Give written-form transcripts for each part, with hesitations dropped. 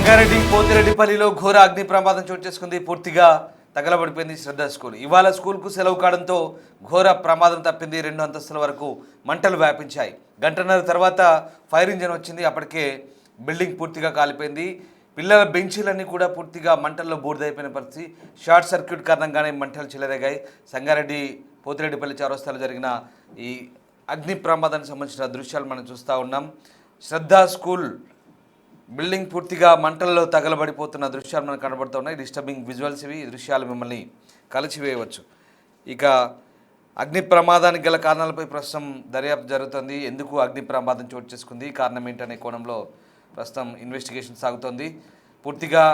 సంగారెడ్డి పోతిరెడ్డిపల్లిలో ఘోర అగ్ని ప్రమాదం చోటు చేసుకుంది. పూర్తిగా తగలబడిపోయింది శ్రద్ధ స్కూల్. ఇవాళ స్కూల్కు సెలవు కావడంతో ఘోర ప్రమాదం తప్పింది. 2 అంతస్తుల వరకు మంటలు వ్యాపించాయి. గంటన్నర తర్వాత ఫైర్ ఇంజన్ వచ్చింది. అప్పటికే బిల్డింగ్ పూర్తిగా కాలిపోయింది. పిల్లల బెంచీలన్నీ కూడా పూర్తిగా మంటల్లో బూడిదైపోయిన పరిస్థితి. షార్ట్ సర్క్యూట్ కారణంగానే మంటలు చెలరేగాయి. సంగారెడ్డి పోతిరెడ్డిపల్లి చౌరస్తాలో జరిగిన ఈ అగ్ని ప్రమాదానికి సంబంధించిన దృశ్యాలు మనం చూస్తూ ఉన్నాం. శ్రద్ధ స్కూల్ బిల్డింగ్ పూర్తిగా మంటల్లో తగలబడిపోతున్న దృశ్యాలు మనకు కనబడుతున్నాయి. డిస్టర్బింగ్ విజువల్స్ ఇవి. ఈ దృశ్యాలు మిమ్మల్ని కలిసివేయవచ్చు. ఇక అగ్ని ప్రమాదానికి గల కారణాలపై ప్రస్తుతం దర్యాప్తు జరుగుతుంది. ఎందుకు అగ్ని ప్రమాదం చోటు చేసుకుంది, కారణం ఏంటనే కోణంలో ప్రస్తుతం ఇన్వెస్టిగేషన్ సాగుతోంది. పూర్తిగా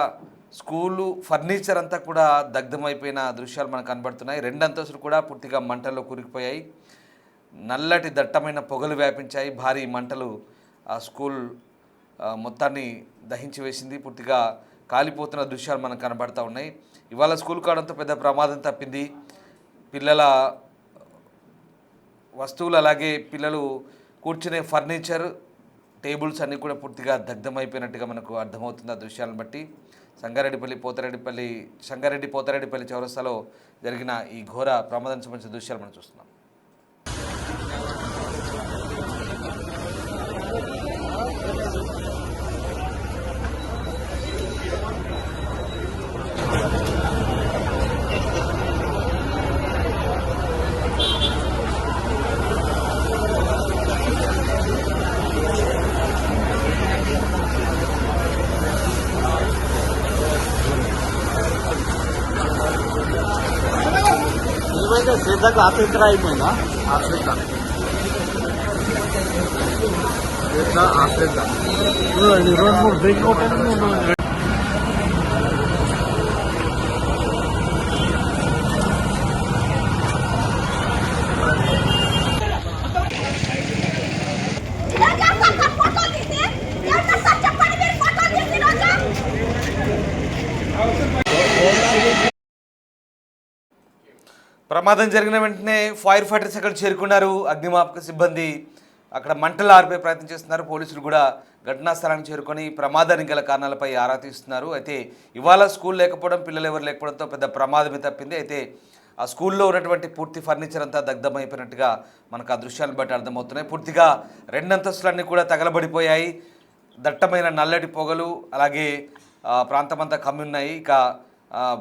స్కూలు ఫర్నిచర్ అంతా కూడా దగ్ధమైపోయిన దృశ్యాలు మనకు కనబడుతున్నాయి. 2 అంతస్తులు కూడా పూర్తిగా మంటల్లో కూరుకుపోయాయి. నల్లటి దట్టమైన పొగలు వ్యాపించాయి. భారీ మంటలు ఆ స్కూల్ మొత్తాన్ని దహించి వేసింది. పూర్తిగా కాలిపోతున్న దృశ్యాలు మనకు కనబడుతూ ఉన్నాయి. ఇవాళ స్కూల్ కావడంతో పెద్ద ప్రమాదం తప్పింది. పిల్లల వస్తువులు అలాగే పిల్లలు కూర్చునే ఫర్నిచర్, టేబుల్స్ అన్నీ కూడా పూర్తిగా దగ్ధమైపోయినట్టుగా మనకు అర్థమవుతుంది ఆ దృశ్యాలను బట్టి. సంగారెడ్డి పోతిరెడ్డిపల్లి చౌరస్తాలో జరిగిన ఈ ఘోర ప్రమాదానికి సంబంధించిన దృశ్యాలు మనం చూస్తున్నాం. ఏమైతే శ్రద్ధకు ఆఫ్రికా అయిపోయిందా? ఆఫ్రికా ఆఫ్రికా 2-3 బ్రేక్ అవుతాయి. ప్రమాదం జరిగిన వెంటనే ఫైర్ ఫైటర్స్ అక్కడ చేరుకున్నారు. అగ్నిమాపక సిబ్బంది అక్కడ మంటలు ఆర్పే ప్రయత్నం చేస్తున్నారు. పోలీసులు కూడా ఘటనా స్థలానికి చేరుకొని ప్రమాదానికి గల కారణాలపై ఆరా తీస్తున్నారు. అయితే ఇవాళ స్కూల్ లేకపోవడం, పిల్లలు ఎవరు లేకపోవడంతో పెద్ద ప్రమాదమే తప్పింది. అయితే ఆ స్కూల్లో ఉన్నటువంటి పూర్తి ఫర్నిచర్ అంతా దగ్ధమైపోయినట్టుగా మనకు ఆ దృశ్యాలను బట్టి అర్థమవుతున్నాయి. పూర్తిగా 2 అంతస్తులన్నీ కూడా తగలబడిపోయాయి. దట్టమైన నల్లటి పొగలు అలాగే ప్రాంతమంతా కమ్మి ఉన్నాయి. ఇక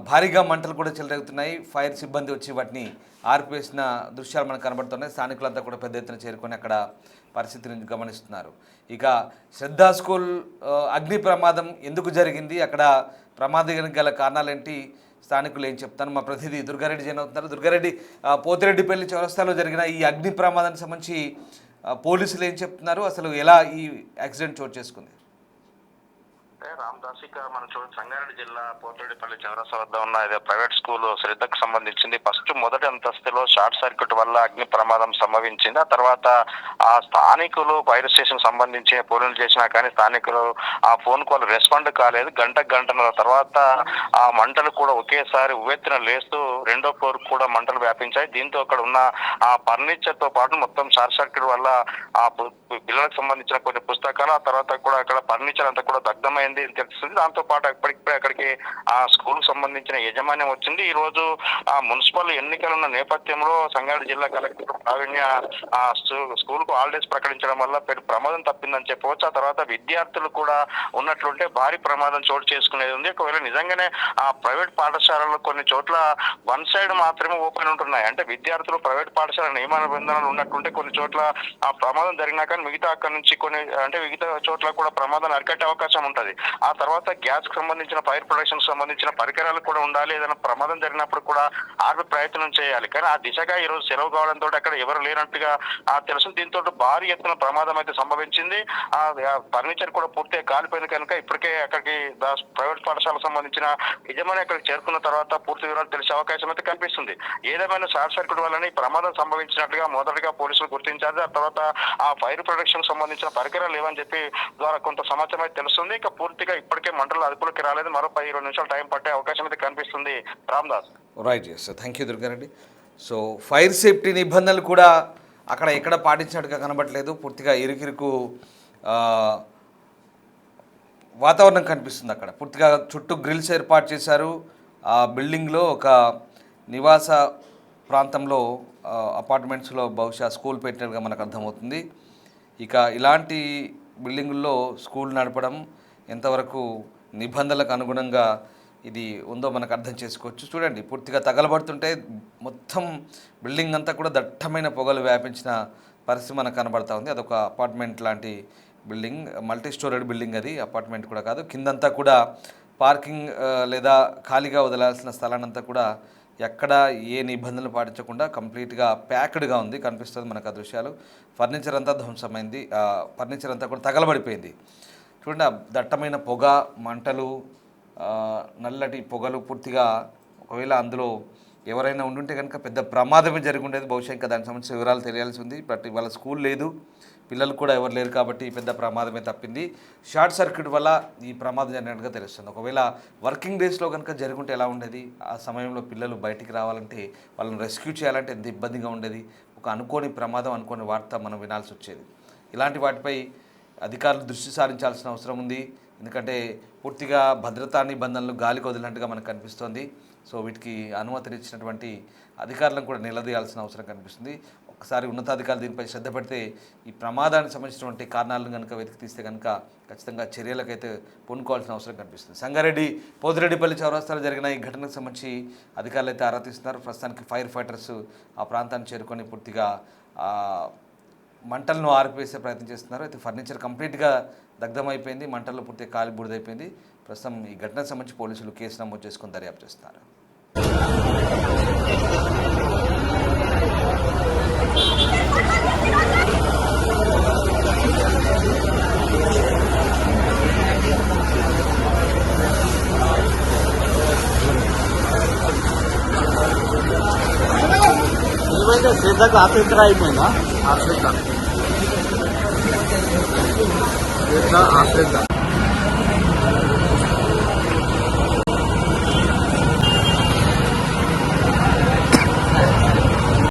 భారీగా మంటలు కూడా చెలరేగుతున్నాయి. ఫైర్ సిబ్బంది వచ్చి వాటిని ఆర్పివేసిన దృశ్యాలు మనకు కనబడుతున్నాయి. స్థానికులంతా కూడా పెద్ద ఎత్తున చేరుకొని అక్కడ పరిస్థితిని గమనిస్తున్నారు. ఇక శ్రద్ధ స్కూల్ అగ్ని ప్రమాదం ఎందుకు జరిగింది, అక్కడ ప్రమాదానికి గల కారణాలేంటి, స్థానికులు ఏం చెప్తాను మా ప్రతినిధి దుర్గారెడ్డి జైన్ అవుతున్నారు. దుర్గారెడ్డి, పోతిరెడ్డిపల్లి చౌరస్తాలో జరిగిన ఈ అగ్ని ప్రమాదానికి సంబంధించి పోలీసులు ఏం చెప్తున్నారు, అసలు ఎలా ఈ యాక్సిడెంట్ చోటు చేసుకుంది? రామదాస్, ఇక మనం సంగారెడ్డి జిల్లా పోతిరెడ్డిపల్లి చౌరస్తా వద్ద ఉన్న ప్రైవేట్ స్కూల్ శ్రద్ధకు సంబంధించింది. ఫస్ట్ మొదటి అంతస్తులో షార్ట్ సర్క్యూట్ వల్ల అగ్ని ప్రమాదం సంభవించింది. ఆ తర్వాత ఆ స్థానికులు ఫైర్ స్టేషన్ సంబంధించి ఫోన్లు చేసినా కానీ స్థానికులు ఆ ఫోన్ కాల్ రెస్పాండ్ కాలేదు. గంటన్నర తర్వాత ఆ మంటలు కూడా ఒకేసారి ఉవ్వెత్తున లేస్తూ 2వ ఫ్లోర్ కూడా మంటలు వ్యాపించాయి. దీంతో అక్కడ ఉన్న ఆ ఫర్నిచర్ తో పాటు మొత్తం షార్ట్ సర్క్యూట్ వల్ల ఆ పిల్లలకు సంబంధించిన కొన్ని పుస్తకాలు, ఆ తర్వాత కూడా అక్కడ ఫర్నిచర్ అంతా కూడా దగ్ధమైంది తెలుస్తుంది. దాంతో పాటు ఇప్పటికిప్పుడే అక్కడికి ఆ స్కూల్ సంబంధించిన యాజమాన్యం వచ్చింది. ఈ రోజు ఆ మున్సిపల్ ఎన్నికలున్న నేపథ్యంలో సంగారెడ్డి జిల్లా కలెక్టర్ ప్రావీణ్య ఆ స్కూల్ కు హాలిడేస్ ప్రకటించడం వల్ల పెద్ద ప్రమాదం తప్పిందని చెప్పవచ్చు. ఆ తర్వాత విద్యార్థులు కూడా ఉన్నట్లుంటే భారీ ప్రమాదం చోటు చేసుకునేది ఉంది. ఒకవేళ నిజంగానే ఆ ప్రైవేట్ పాఠశాలలు కొన్ని చోట్ల వన్ సైడ్ మాత్రమే ఓపెన్ ఉంటున్నాయి, అంటే విద్యార్థులు ప్రైవేట్ పాఠశాల నియమ నిబంధనలు ఉన్నట్టుంటే కొన్ని చోట్ల ఆ ప్రమాదం జరిగినా కానీ మిగతా అక్కడి నుంచి మిగతా చోట్ల కూడా ప్రమాదాన్ని అరికట్టే అవకాశం ఉంటుంది. ఆ తర్వాత గ్యాస్ కు సంబంధించిన ఫైర్ ప్రొటెక్షన్ సంబంధించిన పరికరాలు కూడా ఉండాలి. ఏదైనా ప్రమాదం జరిగినప్పుడు కూడా ఆర్పే ప్రయత్నం చేయాలి. కానీ ఆ దిశగా ఈ రోజు సెలవు కావడంతో అక్కడ ఎవరు లేనట్టుగా తెలుసు. దీంతో భారీ ఎత్తున ప్రమాదం అయితే సంభవించింది. ఆ ఫర్నిచర్ కూడా పూర్తిగా కాలిపోయింది కనుక ఇప్పటికే అక్కడికి ప్రైవేట్ పాఠశాలకు సంబంధించిన యజమాని అక్కడికి చేరుకున్న తర్వాత పూర్తి వివరాలు తెలిసే అవకాశం అయితే కనిపిస్తుంది. ఏదేమైనా షార్ట్ సర్క్యూట్ వల్లనే ఈ ప్రమాదం సంభవించినట్టుగా మొదటగా పోలీసులు గుర్తించారు. ఆ తర్వాత ఆ ఫైర్ ప్రొటెక్షన్ సంబంధించిన పరికరాలు లేవని చెప్పి ద్వారా కొంత సమాచారం అయితే తెలుస్తుంది. ఇక పూర్తిగా ఇప్పటికే మంటలు అదుపులోకి రాలేదు. మరో 10-20 నిమిషాలు టైం పట్టే అవకాశం అయితే కనిపిస్తుంది. Ramdas. Right, yes, thank you Durgareddy. So fire safety నిబంధనలు కూడా అక్కడ ఎక్కడ పాటించినట్టుగా కనబడలేదు. పూర్తిగా ఇరుకిరుకు వాతావరణం కనిపిస్తుంది అక్కడ. పూర్తిగా చుట్టూ గ్రిల్స్ ఏర్పాటు చేశారు. ఆ బిల్డింగ్లో ఒక నివాస ప్రాంతంలో అపార్ట్మెంట్స్లో బహుశా స్కూల్ పెట్టినట్టుగా మనకు అర్థమవుతుంది. ఇక ఇలాంటి బిల్డింగుల్లో స్కూల్ నడపడం ఎంతవరకు నిబంధనలకు అనుగుణంగా ఇది ఉందో మనకు అర్థం చేసుకోవచ్చు. చూడండి, పూర్తిగా తగలబడుతుంటే మొత్తం బిల్డింగ్ అంతా కూడా దట్టమైన పొగలు వ్యాపించిన పరిస్థితి మనకు కనబడతా ఉంది. అదొక అపార్ట్మెంట్ లాంటి బిల్డింగ్, మల్టీ స్టోరేడ్ బిల్డింగ్, అది అపార్ట్మెంట్ కూడా కాదు. కిందంతా కూడా పార్కింగ్ లేదా ఖాళీగా వదలాల్సిన స్థలాన్నంతా కూడా ఎక్కడ ఏ నిబంధనలు పాటించకుండా కంప్లీట్గా ప్యాక్డ్గా ఉంది, కనిపిస్తుంది మనకు ఆ దృశ్యాలు. ఫర్నిచర్ అంతా ధ్వంసమైంది, ఫర్నిచర్ అంతా కూడా తగలబడిపోయింది. చూడండి, ఆ దట్టమైన పొగ, మంటలు, నల్లటి పొగలు పూర్తిగా. ఒకవేళ అందులో ఎవరైనా ఉండుంటే కనుక పెద్ద ప్రమాదమే జరిగి ఉండేది. బహుశా ఇంకా దానికి సంబంధించిన వివరాలు తెలియాల్సి ఉంది. బట్ ఇవాళ స్కూల్ లేదు, పిల్లలు కూడా ఎవరు లేరు కాబట్టి పెద్ద ప్రమాదమే తప్పింది. షార్ట్ సర్క్యూట్ వల్ల ఈ ప్రమాదం జరిగినట్టుగా తెలుస్తుంది. ఒకవేళ వర్కింగ్ డేస్లో కనుక జరుగుంటే ఎలా ఉండేది? ఆ సమయంలో పిల్లలు బయటికి రావాలంటే, వాళ్ళని రెస్క్యూ చేయాలంటే ఎంత ఇబ్బందిగా ఉండేది. ఒక అనుకోని ప్రమాదం, అనుకోని వార్త మనం వినాల్సి వచ్చేది. ఇలాంటి వాటిపై అధికారులు దృష్టి సారించాల్సిన అవసరం ఉంది. ఎందుకంటే పూర్తిగా భద్రతా నిబంధనలు గాలికి వదిలినట్టుగా మనకు కనిపిస్తోంది. సో వీటికి అనుమతినిచ్చినటువంటి అధికారులను కూడా నిలదీయాల్సిన అవసరం కనిపిస్తుంది. ఒకసారి ఉన్నతాధికారులు దీనిపై శ్రద్ధ పెడితే ఈ ప్రమాదానికి సంబంధించినటువంటి కారణాలను కనుక వెతికి తీస్తే కనుక ఖచ్చితంగా చర్యలకైతే పూనుకోవాల్సిన అవసరం కనిపిస్తుంది. సంగారెడ్డి పోతిరెడ్డిపల్లి చౌరస్తాలో జరిగిన ఈ ఘటనకు సంబంధించి అధికారులు అయితే ఆరా తీస్తున్నారు. ప్రస్తుతానికి ఫైర్ ఫైటర్స్ ఆ ప్రాంతాన్ని చేరుకొని పూర్తిగా మంటలను ఆర్పివేసే ప్రయత్నం చేస్తున్నారు. అయితే ఫర్నిచర్ కంప్లీట్గా దగ్ధమైపోయింది, మంటల్లో పూర్తిగా కాలి బూడిదైపోయింది. ప్రస్తుతం ఈ ఘటనకు సంబంధించి పోలీసులు కేసు నమోదు చేసుకుని దర్యాప్తు చేస్తున్నారు. ఏమైతే శ్రద్ధకు ఆపేత్ర అయిపోయిందా? ఆశ్రద్ధ